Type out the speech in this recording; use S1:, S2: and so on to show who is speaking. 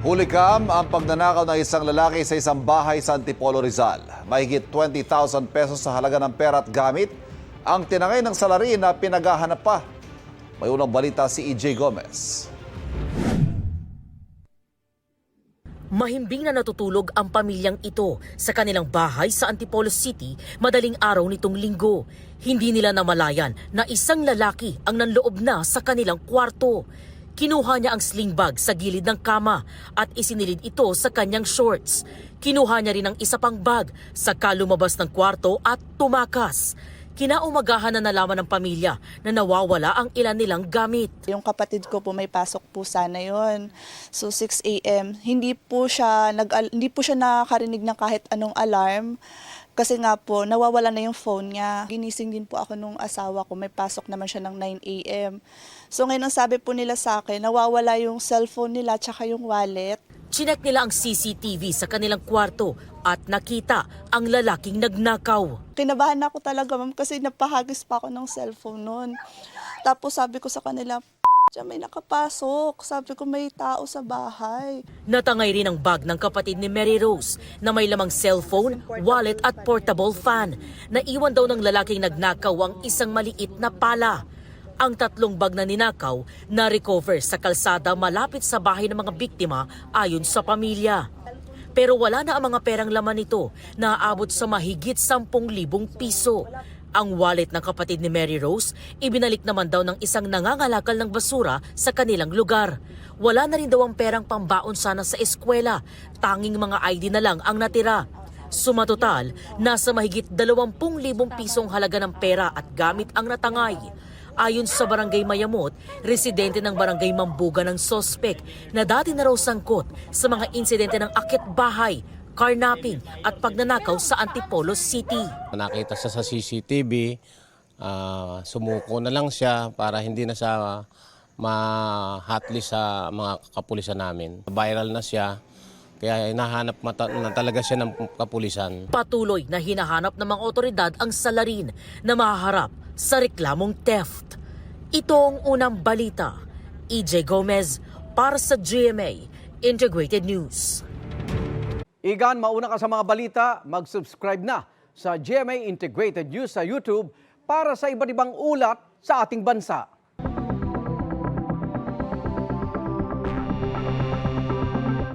S1: Hulikam ang pagnanakaw ng isang lalaki sa isang bahay sa Antipolo, Rizal. Mahigit 20,000 pesos sa halaga ng pera at gamit ang tinangay ng salarin na pinaghahanap pa. May unang balita si EJ Gomez.
S2: Mahimbing na natutulog ang pamilyang ito sa kanilang bahay sa Antipolo City madaling araw nitong linggo. Hindi nila namalayan na isang lalaki ang nanloob na sa kanilang kwarto. Kinuha niya ang sling bag sa gilid ng kama at isinilid ito sa kanyang shorts. Kinuha niya rin ang isa pang bag, saka lumabas ng kwarto at tumakas. Kinaumagahan na nalaman ng pamilya na nawawala ang ilan nilang gamit.
S3: Yung kapatid ko po may pasok po sana yon. So 6 a.m. Hindi po siya nakarinig ng kahit anong alarm. Kasi nga po, nawawala na yung phone niya. Ginising din po ako nung asawa ko, may pasok naman siya ng 9 a.m. So ngayon ang sabi po nila sa akin, nawawala yung cellphone nila tsaka yung wallet.
S2: Chinek nila ang CCTV sa kanilang kwarto at nakita ang lalaking nagnakaw.
S3: Kinabahan ako talaga, ma'am, kasi napahagis pa ako ng cellphone noon. Tapos sabi ko sa kanila, may nakapasok. Sabi ko may tao sa bahay.
S2: Natangay rin ang bag ng kapatid ni Mary Rose na may lamang cellphone, wallet at portable fan. Naiwan daw ng lalaking nagnakaw ang isang maliit na pala. Ang tatlong bag na ninakaw na-recover sa kalsada malapit sa bahay ng mga biktima ayon sa pamilya. Pero wala na ang mga perang laman nito na aabot sa mahigit 10,000 piso. Ang wallet ng kapatid ni Mary Rose, ibinalik naman daw ng isang nangangalakal ng basura sa kanilang lugar. Wala na rin daw ang perang pambaon sana sa eskwela, tanging mga ID na lang ang natira. Sumatotal, nasa mahigit 20,000 pisong halaga ng pera at gamit ang natangay. Ayon sa Barangay Mayamot, residente ng Barangay Mambuga ng sospek na dati na raw sangkot sa mga insidente ng akit bahay, carnapping at pagnanakaw sa Antipolo City.
S4: Nakita siya sa CCTV, sumuko na lang siya para hindi na siya ma-hotlist sa mga kapulisan namin. Viral na siya, kaya hinahanap na talaga siya ng kapulisan.
S2: Patuloy na hinahanap ng mga otoridad ang salarin na mahaharap sa reklamong theft. Ito ang unang balita. EJ Gomez para sa GMA Integrated News.
S5: Igan, mauna ka sa mga balita, mag-subscribe na sa GMA Integrated News sa YouTube para sa iba't ibang ulat sa ating bansa.